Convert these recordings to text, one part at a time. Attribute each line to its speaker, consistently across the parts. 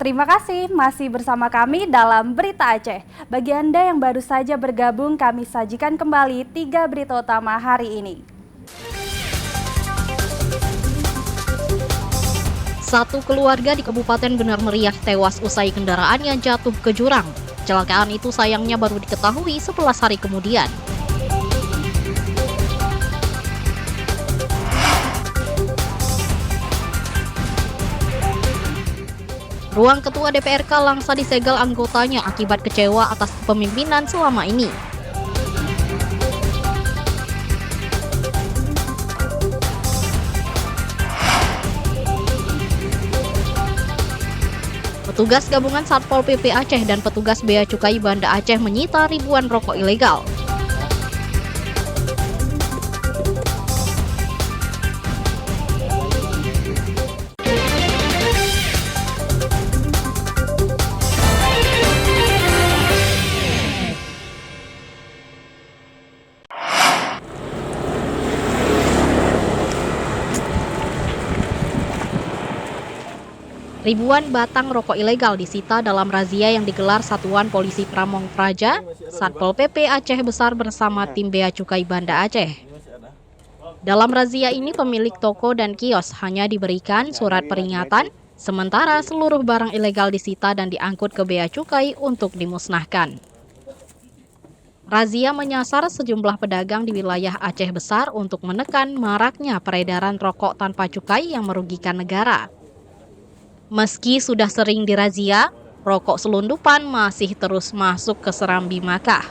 Speaker 1: Terima kasih masih bersama kami dalam Berita Aceh. Bagi Anda yang baru saja bergabung, kami sajikan kembali 3 berita utama hari ini.
Speaker 2: Satu keluarga di Kabupaten Benar Meriah tewas usai kendaraannya jatuh ke jurang. Kecelakaan itu sayangnya baru diketahui 11 hari kemudian. Ruang Ketua DPRK Langsa disegel anggotanya akibat kecewa atas kepemimpinan selama ini. Petugas gabungan Satpol PP Aceh dan petugas Bea Cukai Banda Aceh menyita ribuan rokok ilegal. Ribuan batang rokok ilegal disita dalam razia yang digelar Satuan Polisi Pramong Praja, Satpol PP Aceh Besar bersama tim Bea Cukai Banda Aceh. Dalam razia ini pemilik toko dan kios hanya diberikan surat peringatan, sementara seluruh barang ilegal disita dan diangkut ke Bea Cukai untuk dimusnahkan. Razia menyasar sejumlah pedagang di wilayah Aceh Besar untuk menekan maraknya peredaran rokok tanpa cukai yang merugikan negara. Meski sudah sering dirazia, rokok selundupan masih terus masuk ke Serambi Makkah.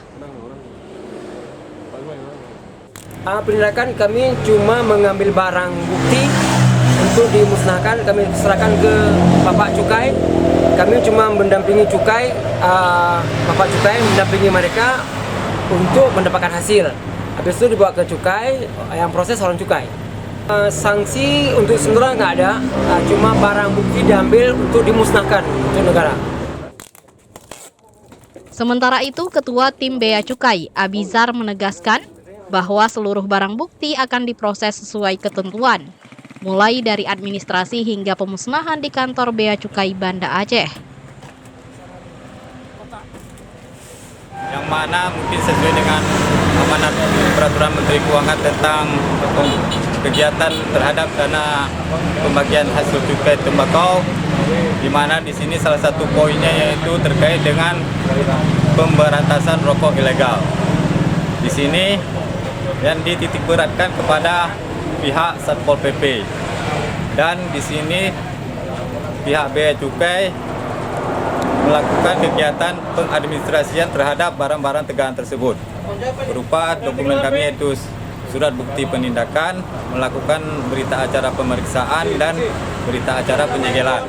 Speaker 3: Penindakan kami cuma mengambil barang bukti untuk dimusnahkan, kami serahkan ke Bapak Cukai. Kami cuma mendampingi Cukai, Bapak Cukai mendampingi mereka untuk mendapatkan hasil. Habis itu dibawa ke Cukai, yang proses orang Cukai. Sanksi untuk sementara nggak ada, cuma barang bukti diambil untuk dimusnahkan untuk negara.
Speaker 2: Sementara itu, Ketua Tim Bea Cukai, Abizar menegaskan bahwa seluruh barang bukti akan diproses sesuai ketentuan, mulai dari administrasi hingga pemusnahan di kantor Bea Cukai Banda Aceh.
Speaker 4: Yang mana mungkin sesuai dengan amanat Peraturan Menteri Keuangan tentang kegiatan terhadap dana pembagian hasil cukai tembakau, di mana di sini salah satu poinnya yaitu terkait dengan pemberantasan rokok ilegal. Di sini yang dititik beratkan kepada pihak Satpol PP, dan di sini pihak Bea Cukai melakukan kegiatan pengadministrasian terhadap barang-barang tegangan tersebut berupa dokumen kami yaitu surat bukti penindakan, melakukan berita acara pemeriksaan dan berita acara penyegelan.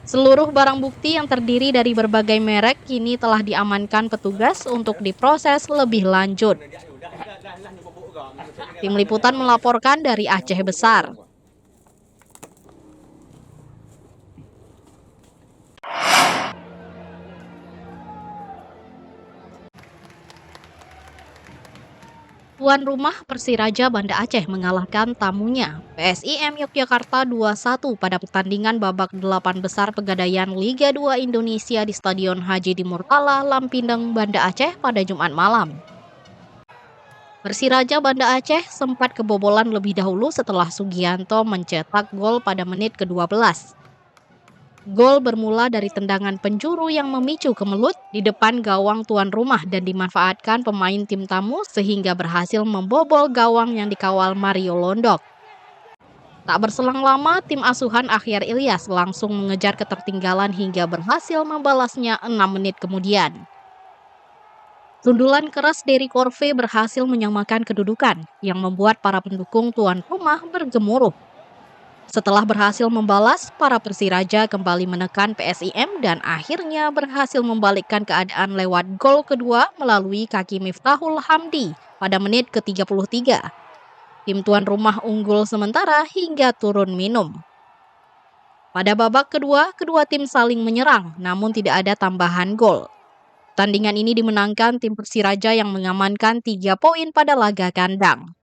Speaker 2: Seluruh barang bukti yang terdiri dari berbagai merek kini telah diamankan petugas untuk diproses lebih lanjut. Tim Liputan melaporkan dari Aceh Besar. Tuan rumah Persiraja Banda Aceh mengalahkan tamunya PSIM Yogyakarta 2-1 pada pertandingan babak 8 besar Pegadaian Liga 2 Indonesia di Stadion Haji di Murtala, Lampindang, Banda Aceh pada Jumat malam. Persiraja Banda Aceh sempat kebobolan lebih dahulu setelah Sugianto mencetak gol pada menit ke-12. Gol bermula dari tendangan penjuru yang memicu kemelut di depan gawang tuan rumah dan dimanfaatkan pemain tim tamu sehingga berhasil membobol gawang yang dikawal Mario Londok. Tak berselang lama, tim asuhan Akhyar Ilyas langsung mengejar ketertinggalan hingga berhasil membalasnya 6 menit kemudian. Sundulan keras dari Korve berhasil menyamakan kedudukan yang membuat para pendukung tuan rumah bergemuruh. Setelah berhasil membalas, para Persiraja kembali menekan PSIM dan akhirnya berhasil membalikkan keadaan lewat gol kedua melalui kaki Miftahul Hamdi pada menit ke-33. Tim tuan rumah unggul sementara hingga turun minum. Pada babak kedua, kedua tim saling menyerang namun tidak ada tambahan gol. Pertandingan ini dimenangkan tim Persiraja yang mengamankan 3 poin pada laga kandang.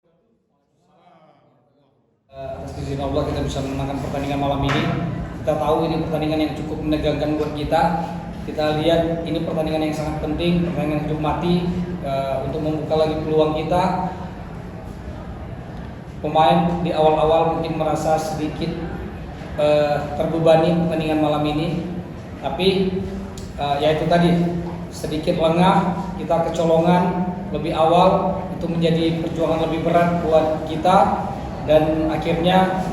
Speaker 5: Atas izin Allah kita bisa memenangkan pertandingan malam ini. Kita tahu ini pertandingan yang cukup menegangkan buat kita. Kita lihat ini pertandingan yang sangat penting, pertandingan hidup mati untuk membuka lagi peluang kita. Pemain di awal-awal mungkin merasa sedikit terbebani pertandingan malam ini, tapi ya itu tadi, sedikit lengah, kita kecolongan lebih awal, itu menjadi perjuangan lebih berat buat kita, dan akhirnya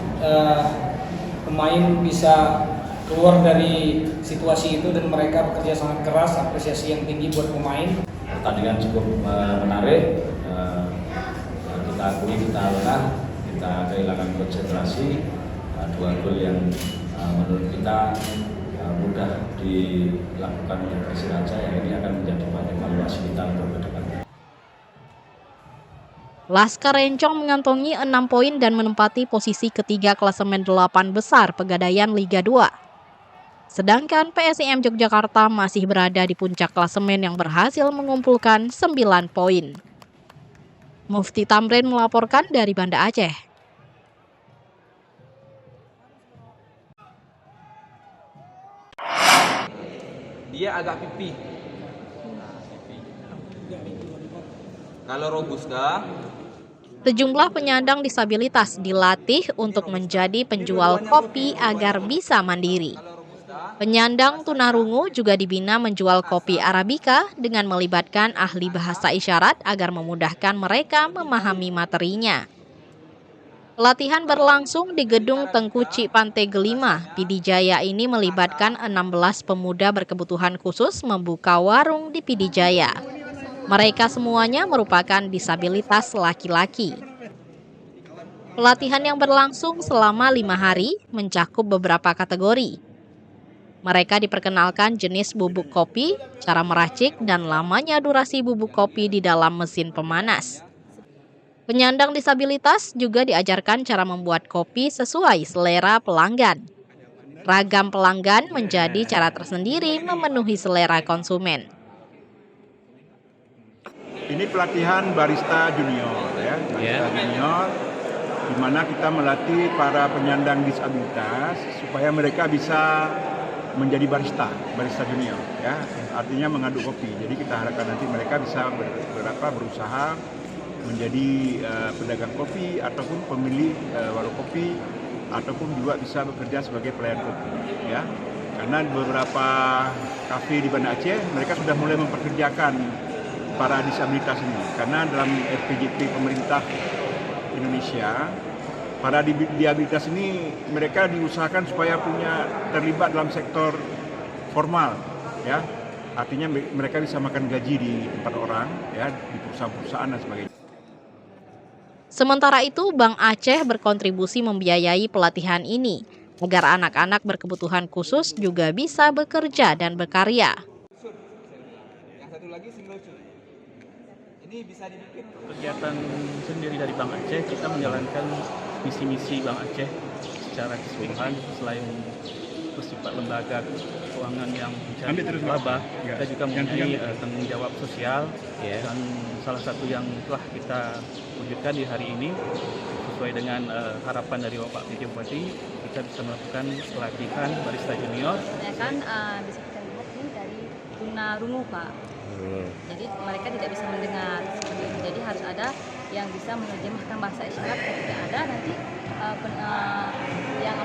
Speaker 5: pemain bisa keluar dari situasi itu dan mereka bekerja sangat keras. Apresiasi yang tinggi buat pemain.
Speaker 6: Pertandingan cukup menarik, kita akui kita lengah, kita kehilangan konsentrasi. Dua gol yang menurut kita mudah dilakukan oleh Persiraja, yang ini akan menjadi bahan evaluasi kita untuk ke depan.
Speaker 2: Laskar Encong mengantongi 6 poin dan menempati posisi ketiga klasemen 8 besar Pegadaian Liga 2. Sedangkan PSIM Yogyakarta masih berada di puncak klasemen yang berhasil mengumpulkan 9 poin. Mufti Tamrin melaporkan dari Banda Aceh.
Speaker 7: Dia agak pipi. Kalau robusta,
Speaker 2: Sejumlah penyandang disabilitas dilatih untuk menjadi penjual kopi agar bisa mandiri. Penyandang tunarungu juga dibina menjual kopi Arabica dengan melibatkan ahli bahasa isyarat agar memudahkan mereka memahami materinya. Pelatihan berlangsung di Gedung Tengku Cipante Gelima, Pidijaya ini melibatkan 16 pemuda berkebutuhan khusus membuka warung di Pidijaya. Mereka semuanya merupakan disabilitas laki-laki. Pelatihan yang berlangsung selama 5 hari mencakup beberapa kategori. Mereka diperkenalkan jenis bubuk kopi, cara meracik, dan lamanya durasi bubuk kopi di dalam mesin pemanas. Penyandang disabilitas juga diajarkan cara membuat kopi sesuai selera pelanggan. Ragam pelanggan menjadi cara tersendiri memenuhi selera konsumen.
Speaker 8: Ini pelatihan barista junior, ya, barista junior, di mana kita melatih para penyandang disabilitas supaya mereka bisa menjadi barista junior, ya, artinya mengaduk kopi. Jadi kita harapkan nanti mereka bisa berusaha menjadi pedagang kopi ataupun pemilik warung kopi, ataupun juga bisa bekerja sebagai pelayan kopi, ya. Karena beberapa kafe di Banda Aceh mereka sudah mulai memperkerjakan para disabilitas ini, karena dalam RPJP pemerintah Indonesia para disabilitas ini mereka diusahakan supaya terlibat dalam sektor formal, ya, artinya mereka bisa makan gaji di tempat orang, ya, di perusahaan-perusahaan dan sebagainya.
Speaker 2: Sementara itu, Bank Aceh berkontribusi membiayai pelatihan ini agar anak-anak berkebutuhan khusus juga bisa bekerja dan berkarya.
Speaker 7: yang satu lagi single cut. Ini bisa dibikin.
Speaker 9: Kegiatan sendiri dari Bank Aceh, kita menjalankan misi-misi Bank Aceh secara keseluruhan. Selain bersifat lembaga keuangan yang mencari laba, kita juga mempunyai tanggung jawab sosial, dan salah satu yang telah kita wujudkan di hari ini sesuai dengan harapan dari Bapak PJ Bupati, kita bisa melakukan pelatihan barista junior.
Speaker 10: Ya kan bisa kita lihat ini dari tunarungu, Pak. Jadi mereka tidak bisa mendengar seperti itu. Jadi harus ada yang bisa menerjemahkan bahasa isyarat. Ketika ada nanti yang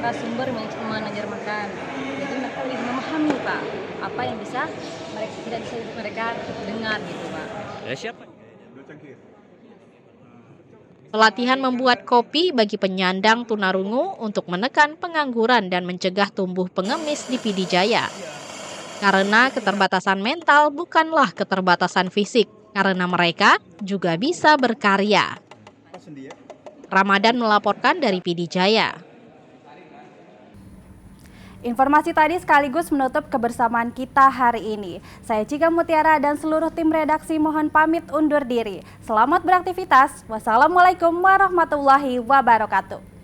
Speaker 10: sumber menerjemahkan. Jadi mereka lebih memahami, Pak, apa yang bisa mereka tidak bisa mereka dengar gitu, Pak.
Speaker 9: Siapa?
Speaker 2: Pelatihan membuat kopi bagi penyandang tunarungu untuk menekan pengangguran dan mencegah tumbuh pengemis di Pidijaya. Karena keterbatasan mental bukanlah keterbatasan fisik, karena mereka juga bisa berkarya. Ramadan melaporkan dari Pidijaya.
Speaker 1: Informasi tadi sekaligus menutup kebersamaan kita hari ini. Saya Cika Mutiara dan seluruh tim redaksi mohon pamit undur diri. Selamat beraktivitas. Wassalamualaikum warahmatullahi wabarakatuh.